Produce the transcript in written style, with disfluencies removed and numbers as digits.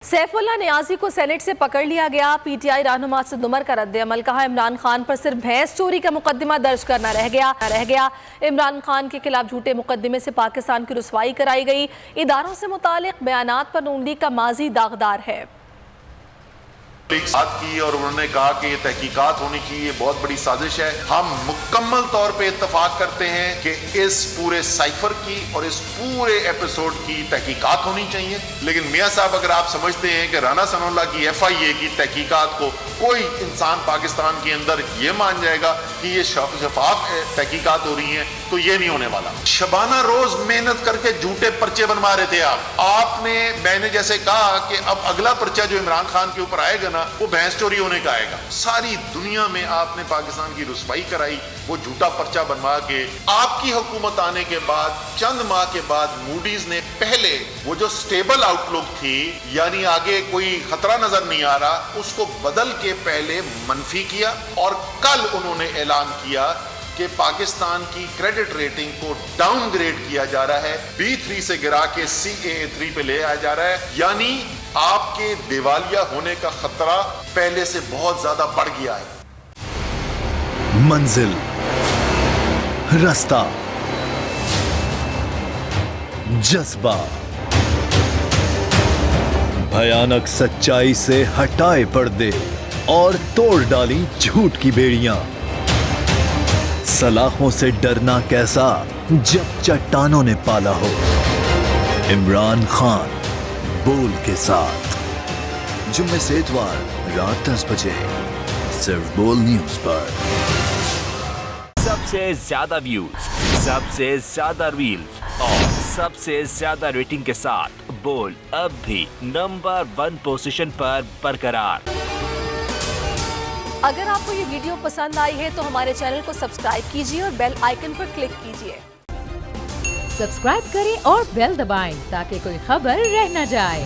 सैफुल्लाह नियाज़ी को सेनेट से पकड़ लिया गया। पीटीआई रहनुमा असद उमर का रद्द-ए-अमल। कहा, इमरान खान पर सिर्फ भैंस चोरी का मुकदमा दर्ज करना रह गया। इमरान खान के खिलाफ झूठे मुकदमे से पाकिस्तान की रुसवाई कराई गई। इदारों से मुतालिक बयानात पर नून लीग का माजी दागदार है। बात की और उन्होंने कहा कि ये तहकीकात होनी चाहिए, बहुत बड़ी साजिश है। हम मुकम्मल तौर पे इत्तफाक करते हैं कि इस पूरे साइफर की और इस पूरे एपिसोड की तहकीकात होनी चाहिए। लेकिन मियाँ साहब, अगर आप समझते हैं कि राना सनाउल्लाह की FIA की तहकीकात को कोई इंसान पाकिस्तान के अंदर ये मान जाएगा कि ये शफाफ तहकीकात हो रही हैं, तो ये नहीं होने वाला। शबाना रोज मेहनत करके झूठे पर्चे बनवा रहे थे आपने। मैंने जैसे कहा कि अब अगला पर्चा जो इमरान खान के ऊपर आएगा ना, वो भैंस चोरी होने का आएगा। सारी दुनिया में आपने पाकिस्तान की रुसवाई कराई, वो झूठा पर्चा बनवा के। आपकी हुकूमत आने के बाद चंद माह के बाद मूडीज ने पहले वो जो स्टेबल आउटलुक थी, यानी आगे कोई खतरा नजर नहीं आ रहा, उसको बदल के पहले मनफी किया और कल उन्होंने ऐलान किया कि पाकिस्तान की क्रेडिट रेटिंग को डाउनग्रेड किया जा रहा है, B3 से गिरा के CAA3 पे ले आया जा रहा है। यानी आपके दिवालिया होने का खतरा पहले से बहुत ज्यादा बढ़ गया है। मंजिल, रास्ता, जज्बा, भयानक सच्चाई से हटाए पर्दे और तोड़ डाली झूठ की बेड़ियां। सलाखों से डरना कैसा जब चट्टानों ने पाला हो। इमरान खान बोल के साथ जुम्मे से इतवार रात 10 बजे सिर्फ बोल न्यूज पर। सबसे ज्यादा व्यूज, सबसे ज्यादा रील्स और सबसे ज्यादा रेटिंग के साथ बोल अब भी नंबर 1 पोजीशन पर बरकरार। अगर आपको ये वीडियो पसंद आई है तो हमारे चैनल को सब्सक्राइब कीजिए और बेल आइकन पर क्लिक कीजिए। सब्सक्राइब करें और बेल दबाएं ताकि कोई खबर रह न जाए।